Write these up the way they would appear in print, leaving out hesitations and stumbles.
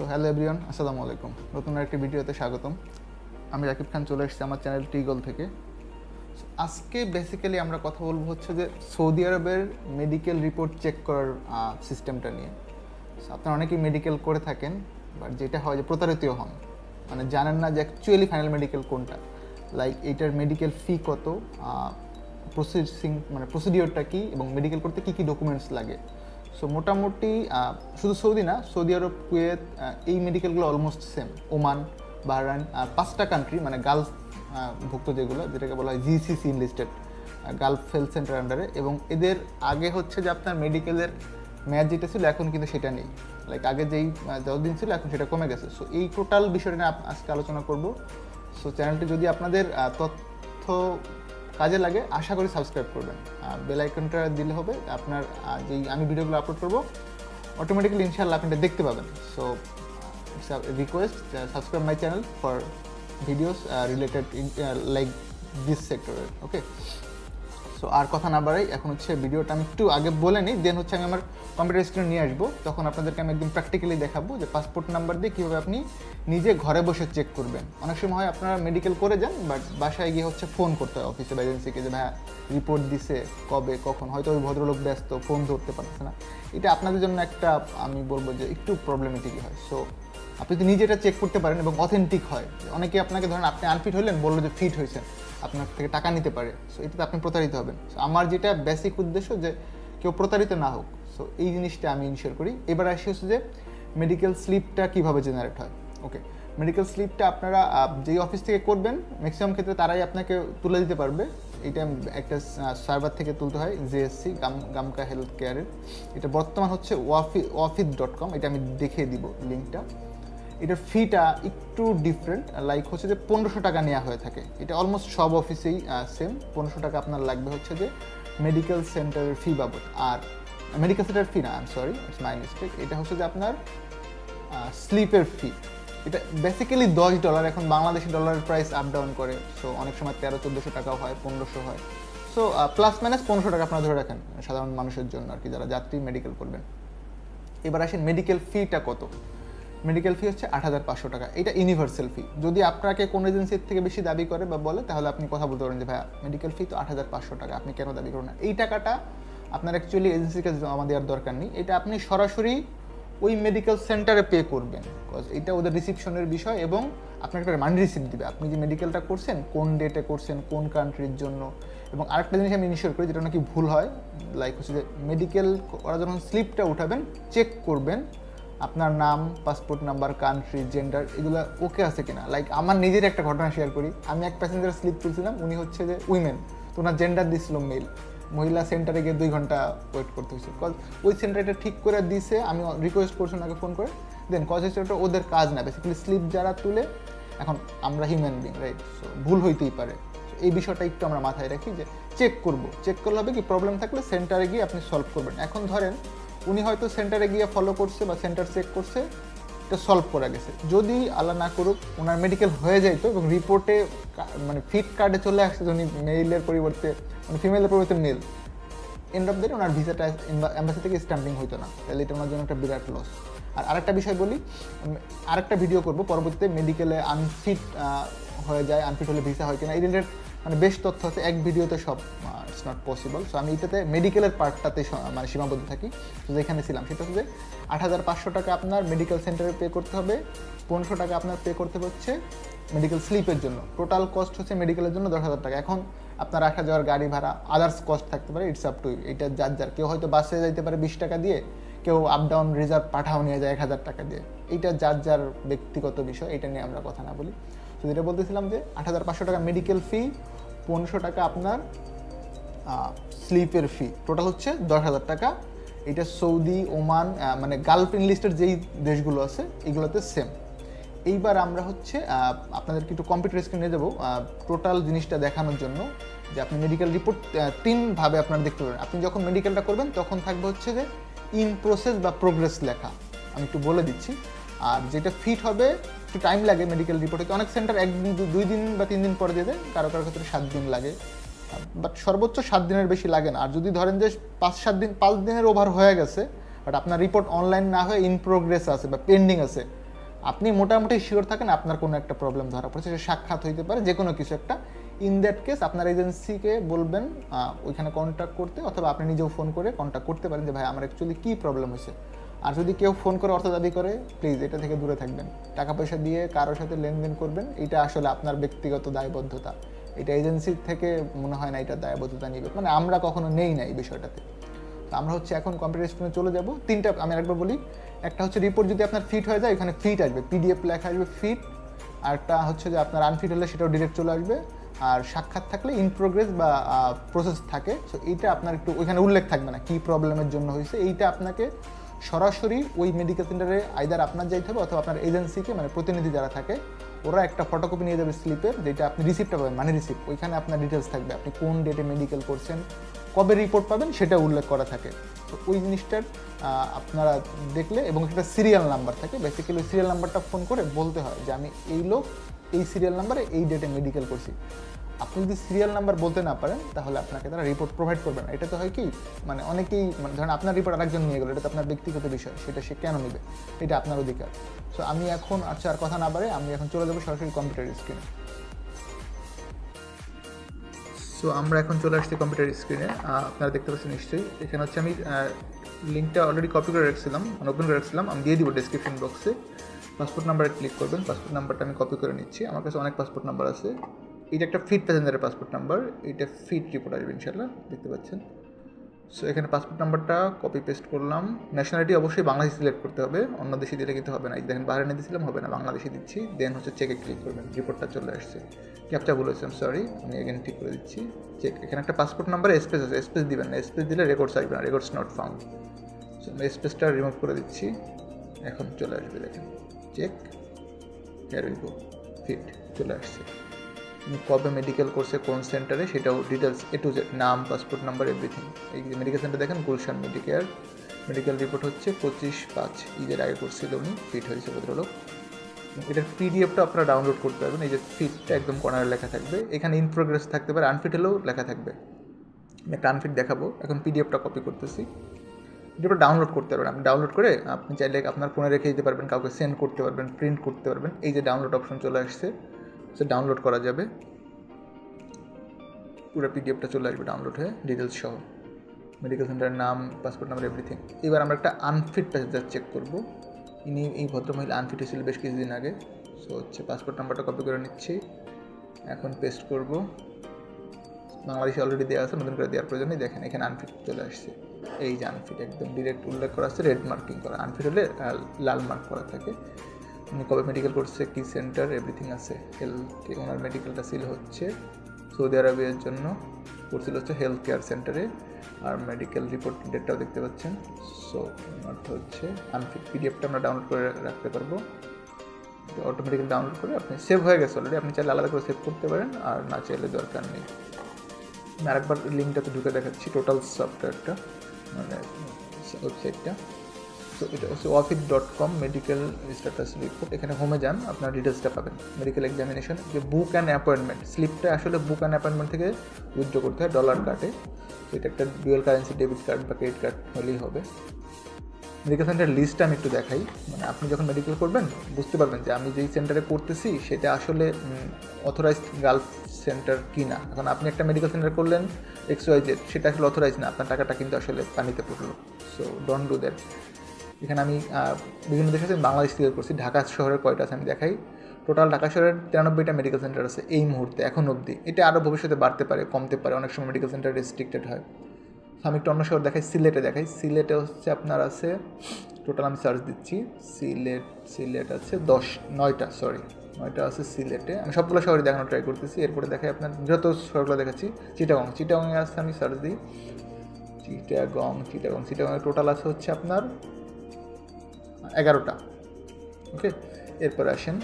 Hello everyone, আসসালামু আলাইকুম। নতুন একটি ভিডিওতে স্বাগতম। আমি রাকিব খান চলে এসেছি আমার চ্যানেল টিগল থেকে। আজকে বেসিক্যালি আমরা কথা বলবো হচ্ছে যে সৌদি আরবের মেডিকেল রিপোর্ট চেক করার সিস্টেমটা নিয়ে। আপনারা অনেকেই মেডিকেল করে থাকেন, বাট যেটা হয় যে প্রতারিত হন, মানে জানেন না যে অ্যাকচুয়ালি ফাইনাল মেডিকেল কোনটা, লাইক এইটার মেডিকেল ফি কত, প্রসিডিওরটা কী, এবং মেডিকেল করতে কী কী ডকুমেন্টস লাগে। সো মোটামুটি শুধু সৌদি না, সৌদি আরব, কুয়েত, এই মেডিকেলগুলো অলমোস্ট সেম। ওমান, বাহরাইন, 5টা কান্ট্রি মানে গালফ ভুক্ত যেটাকে বলা হয় GCC listed, Gulf health centre আন্ডারে। এবং এদের আগে হচ্ছে যে আপনার মেডিকেলের মেয়াদ যেটা ছিল এখন কিন্তু সেটা নেই, লাইক আগে যেই যতদিন ছিল এখন সেটা কমে গেছে। সো এই টোটাল বিষয়টা নিয়ে আজকে আলোচনা করব। সো চ্যানেলটি যদি আপনাদের তথ্য কাজে লাগে আশা করি সাবস্ক্রাইব করবেন, বেল আইকনটা দিলে হবে আপনার যেই আমি ভিডিওগুলো আপলোড করবো অটোমেটিক্যালি ইনশাআল্লাহ আপনি এটা দেখতে পাবেন। So it's a request, subscribe my channel for videos related like this সেক্টরের। ওকে, সো আর কথা না বাড়াই, এখন হচ্ছে ভিডিওটা আমি একটু আগে বলে নিই, দেন হচ্ছে আমি আমার কম্পিউটার স্ক্রিনে নিয়ে আসবো, তখন আপনাদেরকে আমি একদম প্র্যাকটিক্যালি দেখাবো যে পাসপোর্ট নাম্বার দিয়ে কীভাবে আপনি নিজে ঘরে বসে চেক করবেন। অনেক সময় হয় আপনারা মেডিকেল করে যান, বাট বাসায় গিয়ে হচ্ছে ফোন করতে হয় অফিসে বা এজেন্সিকে যে ভাইয়া রিপোর্ট দিছে কবে কখন, হয়তো ওই ভদ্রলোক ব্যস্ত, ফোন ধরতে পারছে না। এটা আপনাদের জন্য একটা আমি বলবো যে একটু প্রবলেমেটিকই হয়। সো আপনি যদি নিজে এটা চেক করতে পারেন এবং অথেন্টিক হয়, অনেকে আপনাকে ধরেন আপনি আনফিট হলেন, বললো যে ফিট হয়েছেন, আপনার থেকে টাকা নিতে পারে। সো এটাতে আপনি প্রতারিত হবেন। সো আমার যেটা বেসিক উদ্দেশ্য যে কেউ প্রতারিত না হোক, সো এই জিনিসটা আমি ইনশিওর করি। এবার আসি হচ্ছে যে মেডিকেল স্লিপটা কীভাবে জেনারেট হয়। ওকে, মেডিকেল স্লিপটা আপনারা যেই অফিস থেকে করবেন ম্যাক্সিমাম ক্ষেত্রে তারাই আপনাকে তুলে দিতে পারবে। এটা একটা সার্ভার থেকে তুলতে হয়, জিএসসি গামকা হেলথ কেয়ারের। এটা বর্তমান হচ্ছে ওয়াফিদ.com, এটা আমি দেখিয়ে দিব লিঙ্কটা। এটার ফিটা একটু ডিফারেন্ট, লাইক হচ্ছে যে 1500 টাকা নেওয়া হয়ে থাকে। এটা অলমোস্ট সব অফিসেই সেম 1500 টাকা আপনার লাগবে হচ্ছে যে মেডিকেল সেন্টারের ফি বাবদ। আর মেডিকেল সেন্টার ফি না, সরি, ইটস মাই মিস্টেক, এটা হচ্ছে যে আপনার স্লিপের ফি। এটা বেসিক্যালি $10, এখন বাংলাদেশি ডলারের প্রাইস আপ ডাউন করে। সো অনেক সময় 1300-1400 টাকাও হয়, 1500 হয়। সো প্লাস মাইনাস 1500 টাকা আপনারা ধরে রাখেন সাধারণ মানুষের জন্য আর কি, যারা যাত্রী মেডিকেল করবেন। এবার আসেন মেডিকেল ফিটা কত। মেডিকেল ফি হচ্ছে 8500 টাকা। এটা ইউনিভার্সাল ফি। যদি আপনাকে কোনো এজেন্সির থেকে বেশি দাবি করে বা বলে, তাহলে আপনি কথা বলতে পারেন যে ভাইয়া মেডিকেল ফি তো 8500 টাকা, আপনি কেন দাবি করুন না। এই টাকাটা আপনার অ্যাকচুয়ালি এজেন্সির কাছে জমা দেওয়ার দরকার নেই, এটা আপনি সরাসরি ওই মেডিকেল সেন্টারে পে করবেন, বিকজ এটা ওদের রিসিপশনের বিষয় এবং আপনার একটা মানি রিসিপ্ট দিবে আপনি যে মেডিকেলটা করছেন, কোন ডেটে করছেন, কোন কান্ট্রির জন্য। এবং আরেকটা জিনিস আমি ইনশিওর করি, যেটা নাকি ভুল হয়, লাইক হচ্ছে যে মেডিকেল করা যখন স্লিপটা উঠাবেন চেক করবেন আপনার নাম, পাসপোর্ট নাম্বার, কান্ট্রি, জেন্ডার এগুলো ওকে আছে কিনা। লাইক আমার নিজের একটা ঘটনা শেয়ার করি। আমি এক প্যাসেঞ্জার স্লিপ তুলছিলাম, উনি হচ্ছে যে উইমেন, তো ওনার জেন্ডার দিছিল মেল। মহিলা সেন্টারে গিয়ে 2 ঘন্টা ওয়েট করতে হয়েছে, কজ ওই সেন্টারটা ঠিক করে দিছে। আমি রিকোয়েস্ট করছি ওনাকে ফোন করে, দেন কজ হচ্ছে ওটা ওদের কাজ না, বেসিক্যালি স্লিপ যারা তুলে, এখন আমরা হিউম্যান বিং, রাইট, সো ভুল হইতেই পারে। এই বিষয়টা একটু আমরা মাথায় রাখি যে চেক করলে হবে কি, প্রবলেম থাকলে সেন্টারে গিয়ে আপনি সলভ করবেন। এখন ধরেন উনি হয়তো সেন্টারে গিয়ে ফলো করছে বা সেন্টার চেক করছে, এটা সলভ করা গেছে। যদি আল্লাহ না করুক ওনার মেডিকেল হয়ে যাইতো এবং রিপোর্টে মানে ফিট কার্ডে চলে আসছে উনি মেইলের পরিবর্তে, মানে ফিমেলের পরিবর্তে male, end of the day ওনার ভিসাটা এম্বাসি থেকে স্ট্যাম্পিং হইতো না, তাহলে এটা ওনার জন্য একটা বিরাট লস। আর আরেকটা বিষয় বলি, আরেকটা ভিডিও করবো পরবর্তীতে, মেডিকেলে আনফিট হয়ে যায়, আনফিট হলে ভিসা হয় কিনা, এই রিলেটেড মানে বেশ তথ্য আছে, এক ভিডিওতে সব ইটস নট পসিবল। সো আমি এটাতে মেডিকেলের পার্টটাতে মানে সীমাবদ্ধ থাকি। তো যেখানে ছিলাম সেটা হচ্ছে 8500 টাকা আপনার মেডিকেল সেন্টারে পে করতে হবে, 1500 টাকা আপনার পে করতে হচ্ছে মেডিকেল স্লিপের জন্য। টোটাল কস্ট হচ্ছে মেডিকেলের জন্য 10,000 টাকা। এখন আপনার আসা যাওয়ার গাড়ি ভাড়া, আদার্স কস্ট থাকতে পারে, ইটস আপ টু ইউ। এটা যার কেউ হয়তো বাসে যাইতে পারে 20 টাকা দিয়ে, কেউ আপ ডাউন রিজার্ভ পাঠাও নিয়ে যায় 1000 টাকা দিয়ে। এইটা যার ব্যক্তিগত বিষয়, এটা নিয়ে আমরা কথা না বলি। তো যেটা বলতেছিলাম যে 8500 টাকা মেডিকেল ফি, 1500 টাকা আপনার স্লিপের ফি, টোটাল হচ্ছে 10,000 টাকা। এটা সৌদি, ওমান, মানে গালফ লিস্টের যেই দেশগুলো আছে এগুলোতে সেম। এইবার আমরা হচ্ছে আপনাদেরকে একটু কম্পিউটার স্ক্রিনে যাবো টোটাল জিনিসটা দেখানোর জন্য, যে আপনি মেডিকেল রিপোর্ট 3ভাবে আপনারা দেখতে পারেন। আপনি যখন মেডিকেলটা করবেন তখন থাকবে হচ্ছে যে ইন প্রসেস বা প্রোগ্রেস লেখা, আমি একটু বলে দিচ্ছি। আর যেটা ফিট হবে একটু টাইম লাগে মেডিকেল রিপোর্টে, অনেক সেন্টার 1 দিন 2 দিন বা 3 দিন পরে দিয়ে দেয়, কারো ক্ষেত্রে 7 দিন লাগে, বাট সর্বোচ্চ 7 দিনের বেশি লাগে না। আর যদি ধরেন যে 5 দিনের ওভার হয়ে গেছে, বাট আপনার রিপোর্ট অনলাইন না হয়ে ইন প্রোগ্রেস আছে বা পেন্ডিং আছে, আপনি মোটামুটি শিওর থাকেন আপনার কোনো একটা প্রবলেম ধরা পড়ছে, সে সাক্ষাৎ হইতে পারে, যে কোনো কিছু একটা। ইন দ্যাট কেস আপনার এজেন্সিকে বলবেন ওইখানে কন্ট্যাক্ট করতে, অথবা আপনি নিজেও ফোন করে কন্ট্যাক্ট করতে পারেন যে ভাই আমার অ্যাকচুয়ালি কী প্রবলেম হয়েছে। আর যদি কেউ ফোন করে অর্থ দাবি করে, প্লিজ এটা থেকে দূরে থাকবেন। টাকা পয়সা দিয়ে কারোর সাথে লেনদেন করবেন, এটা আসলে আপনার ব্যক্তিগত দায়বদ্ধতা। এটা এজেন্সির থেকে মনে হয় না এটা দায়বদ্ধতা নিবে, মানে আমরা কখনো নেই না এই বিষয়টাতে। তো আমরা হচ্ছে এখন কম্পিউটার স্ক্রিনে চলে যাব। তিনটা আমি আরেকবার বলি, একটা হচ্ছে রিপোর্ট যদি আপনার ফিট হয়ে যায় এখানে ফিট আসবে, পিডিএফ লেখা আসবে ফিট। আরেকটা হচ্ছে যে আপনার আনফিট হলে সেটাও ডিরেক্ট চলে আসবে। আর সাক্ষাৎ থাকলে ইন প্রোগ্রেস বা প্রসেস থাকে, সো এইটা আপনার একটু ওইখানে উল্লেখ থাকবে না কী প্রবলেমের জন্য হয়েছে। এইটা আপনাকে সরাসরি ওই মেডিকেল সেন্টারে আইদার আপনার যাইতে হবে, অথবা আপনার এজেন্সিকে, মানে প্রতিনিধি যারা থাকে ওরা একটা ফটোকপি নিয়ে যাবে স্লিপের, যেটা আপনি রিসিপ্টটা পাবেন, মানে রিসিপ্ট। ওইখানে আপনার ডিটেলস থাকবে, আপনি কোন ডেটে মেডিকেল করছেন, কবে রিপোর্ট পাবেন সেটা উল্লেখ করা থাকে। তো ওই জিনিসটার আপনারা দেখলে, এবং একটা সিরিয়াল নাম্বার থাকে, বেসিক্যালি সিরিয়াল নাম্বারটা ফোন করে বলতে হয় যে আমি এই লোক এই সিরিয়াল নাম্বারে এই ডেটে মেডিকেল করছি। আপনি যদি সিরিয়াল নাম্বার বলতে না পারেন তাহলে আপনাকে তারা রিপোর্ট প্রোভাইড করবে না। এটা তো হয় কি, মানে অনেকেই, মানে ধরেন আপনার রিপোর্ট আরেকজন নিয়ে গেলো, এটা তো আপনার ব্যক্তিগত বিষয়, সেটা সে কেন নেবে, এটা আপনার অধিকার। সো আমি এখন আর কথা না বাড়ে আমি এখন চলে যাবো সরাসরি কম্পিউটার স্ক্রিনে। সো আমরা এখন চলে আসছি কম্পিউটার স্ক্রিনে। আপনারা দেখতে পাচ্ছেন নিশ্চয়ই, এখানে হচ্ছে আমি লিঙ্কটা অলরেডি কপি করে রাখছিলাম, মানে ওপেন করে রাখছিলাম, আমি দিয়ে দিব ডেসক্রিপশন বক্সে। পাসপোর্ট নাম্বারে ক্লিক করবেন, পাসপোর্ট নাম্বারটা আমি কপি করে নিচ্ছি, আমার কাছে অনেক পাসপোর্ট নাম্বার আছে। এটা একটা ফিট প্যাসেঞ্জারের পাসপোর্ট নাম্বার, এটা ফিট রিপোর্ট আসবে ইনশাল্লাহ, দেখতে পাচ্ছেন। সো এখানে পাসপোর্ট নাম্বারটা কপি পেস্ট করলাম। ন্যাশনালিটি অবশ্যই বাংলাদেশ সিলেক্ট করতে হবে, অন্য দেশে দিলে কিন্তু হবে না। এই দেখেন বাহারাইনে দিয়েছিলাম, হবে না, বাংলাদেশে দিচ্ছি। দেন হচ্ছে চেকে ক্লিক করবেন, রিপোর্টটা চলে আসছে। ক্যাপচা বলেছিলাম, সরি, আমি এগেন ঠিক করে দিচ্ছি। চেক, এখানে একটা পাসপোর্ট নাম্বারে স্পেস আছে, স্পেস দিবেন না, স্পেস দিলে রেকর্ডস আসবে না, রেকর্ডস নট ফাউন্ড। সো আমি স্পেসটা রিমুভ করে দিচ্ছি, এখন চলে আসবে, দেখেন check, here we go, fit চলে আসছে। কবে মেডিকেল করছে, কোন সেন্টারে, সেটাও ডিটেলস এ টু জেড, নাম, পাসপোর্ট নাম্বার, এভরিথিং। এই যে মেডিকেল সেন্টার দেখেন, গুলশান মেডিকেয়ার, মেডিকেল রিপোর্ট হচ্ছে 25/5, ঈদের আগে করছিল উনি, ফিট হয়েছে ভদ্রলোক। এটার পিডিএফটা আপনারা ডাউনলোড করতে পারবেন, এই যে ফিটটা একদম কর্নারে লেখা থাকবে, এখানে ইন প্রোগ্রেস থাকতে পারে, আনফিট হলেও লেখা থাকবে। আমি একটা আনফিট দেখাবো, এখন পিডিএফটা কপি করতেছি। পিডিএফটা ডাউনলোড করতে পারবেন, আপনি ডাউনলোড করে আপনি চাইলে আপনার ফোনে রেখে দিতে পারবেন, কাউকে সেন্ড করতে পারবেন, প্রিন্ট করতে পারবেন। এই যে ডাউনলোড অপশন চলে আসছে, সে ডাউনলোড করা যাবে, পুরো পিডিএফটা চলে আসবে ডাউনলোড হয়ে, ডিটেলস সহ, মেডিকেল সেন্টারের নাম, পাসপোর্ট নাম্বার, এভরিথিং। এবার আমরা একটা আনফিট প্যাসেঞ্জার চেক করব। ইনি, এই ভদ্রমহিলা আনফিট হয়েছিল বেশ কিছুদিন আগে। সো হচ্ছে পাসপোর্ট নাম্বারটা কপি করে নিচ্ছি, এখন পেস্ট করব। বাংলাদেশে অলরেডি দেওয়া আছে, নতুন করে দেওয়ার প্রয়োজন নেই। দেখেন এখানে আনফিট চলে আসছে, এই যে আনফিট একদম ডিরেক্ট উল্লেখ করা আছে, রেড মার্কিং করা। আনফিট হলে লাল মার্ক করা থাকে। উনি কবে মেডিকেল করছে, কি সেন্টার, এভরিথিং আছে। ওনার মেডিকেলটা সিল হচ্ছে সৌদি আরবের জন্য, করছিল হচ্ছে হেলথ কেয়ার সেন্টারে। আর মেডিকেল রিপোর্ট ডেটটাও দেখতে পাচ্ছেন। সো অর্থ হচ্ছে আনফিট। পিডিএফটা আমরা ডাউনলোড করে রাখতে পারবো, অটোমেটিক্যালি ডাউনলোড করে আপনি সেভ হয়ে গেছে অলরেডি, আপনি চাইলে আলাদা করে সেভ করতে পারেন, আর না চাইলে দরকার নেই। আমি আরেকবার লিঙ্কটাতে ঢুকে দেখাচ্ছি, টোটাল সফটওয়্যারটা, মানে ওয়েবসাইটটা। সো এটা হচ্ছে office.com মেডিকেল স্ট্যাটাস রিপোর্ট। এখানে হোমে যান, আপনার ডিটেলসটা পাবেন। মেডিকেল এক্সামিনেশন, যে বুক অ্যান্ড অ্যাপয়েন্টমেন্ট, স্লিপটা আসলে বুক অ্যান্ড অ্যাপয়েন্টমেন্ট থেকে উইথড্র করতে হয় ডলার কার্ডে। তো এটা একটা ডুয়াল কারেন্সি ডেবিট কার্ড বা ক্রেডিট কার্ড হলেই হবে। মেডিকেল সেন্টার লিস্টটা আমি একটু দেখাই, মানে আপনি যখন মেডিকেল করবেন বুঝতে পারবেন যে আমি যেই সেন্টারে করতেছি সেটা আসলে অথরাইজড গালফ সেন্টার কি না। এখন আপনি একটা মেডিকেল সেন্টার করলেন XYZ, সেটা আসলে অথরাইজ না, আপনার টাকাটা কিন্তু আসলে পানিতে পড়লো। So don't do that. এখানে আমি বিভিন্ন দেশের সাথে বাংলাদেশ সিলেক্ট করছি। ঢাকা শহরের কয়টা আছে আমি দেখাই। টোটাল ঢাকা শহরের 93টা মেডিকেল সেন্টার আছে এই মুহূর্তে, এখন অবধি। এটা আরও ভবিষ্যতে বাড়তে পারে, কমতে পারে, অনেক সময় মেডিকেল সেন্টার রেস্ট্রিক্টেড হয়। আমি একটু অন্য শহর দেখাই, সিলেটে দেখাই। সিলেটে হচ্ছে আপনার আছে, টোটাল আমি সার্চ দিচ্ছি, সিলেট আছে 9টা আছে সিলেটে। আমি সবগুলো শহরে দেখানোর ট্রাই করতেছি। এরপরে দেখাই আপনার যত শহরগুলো দেখাচ্ছি। চিটাগংয়ে আছে, আমি সার্চ দিই চিটাগংয়ে টোটাল আছে হচ্ছে আপনার 11টা। ওকে, এরপরে আসেন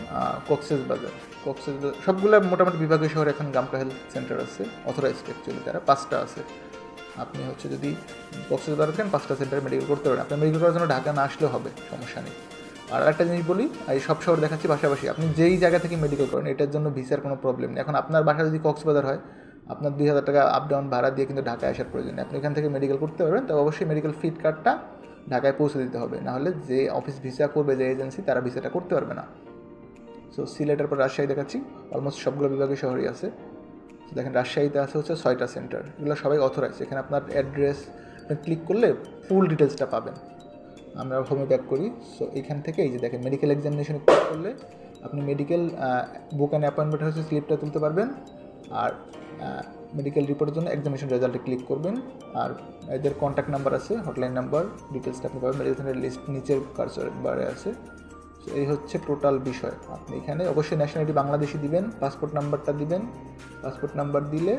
কক্সবাজার। সবগুলো মোটামুটি বিভাগীয় শহরে এখন গামকা হেলথ সেন্টার আছে, অথরাইজড অ্যাকচুয়ালি তারা 5টা আছে। আপনি হচ্ছে যদি কক্সবাজার রাখেন 5টা সেন্টারে মেডিকেল করতে পারেন। আপনার মেডিকেল করার জন্য ঢাকা না আসলেও হবে, সমস্যা নেই। আর একটা জিনিস বলি, এই সব শহর দেখাচ্ছি পাশাপাশি, আপনি যেই জায়গা থেকে মেডিকেল করেন এটার জন্য ভিসার কোনো প্রবলেম নেই। এখন আপনার বাসা যদি কক্সবাজার হয়, আপনার 2000 টাকা আপ ডাউন ভাড়া দিয়ে কিন্তু ঢাকায় আসার প্রয়োজন নেই। আপনি এখান থেকে মেডিকেল করতে পারবেন, তবে অবশ্যই মেডিকেল ফিট কার্ডটা ঢাকায় পৌঁছে দিতে হবে, নাহলে যে অফিস ভিসা করবে যে এজেন্সি তারা ভিসাটা করতে পারবে না। সো সিলেটের পর রাজশাহী দেখাচ্ছি, অলমোস্ট সবগুলো বিভাগীয় শহরই আছে। দেখেন রাজশাহীতে আছে হচ্ছে 6টা সেন্টার, এগুলো সবাই অথরাইজ। এখানে আপনার অ্যাড্রেস ক্লিক করলে ফুল ডিটেলসটা পাবেন। আমরা হোমে ব্যাক করি। সো এইখান থেকে এই যে দেখেন মেডিকেল এক্সামিনেশনে ক্লিক করলে আপনি মেডিকেল বুক অ্যান্ড অ্যাপয়েন্টমেন্ট হচ্ছে স্লিপটা তুলতে পারবেন, আর মেডিকেল রিপোর্টের জন্য এক্সামিনেশন রেজাল্টে ক্লিক করবেন। আর এদের কন্ট্যাক্ট নাম্বার আছে, হটলাইন নাম্বার, ডিটেলসটা আপনি পাবেন। মেডিকেল লিস্ট নিচের কার্সর বারে আছে। সো এই হচ্ছে টোটাল বিষয়। আপনি এখানে অবশ্যই ন্যাশনালিটি বাংলাদেশি দিবেন, পাসপোর্ট নাম্বারটা দিবেন। পাসপোর্ট নাম্বার দিলে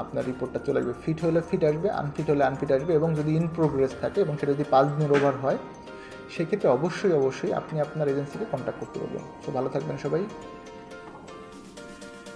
আপনার রিপোর্টটা চলে আসবে। ফিট হলে ফিট আসবে, আনফিট হলে আনফিট আসবে। এবং যদি ইন প্রোগ্রেস থাকে এবং সেটা যদি 5 দিনের ওভার হয়, সেক্ষেত্রে অবশ্যই আপনি আপনার এজেন্সিকে কন্ট্যাক্ট করতে পারবেন। সো ভালো থাকবেন সবাই।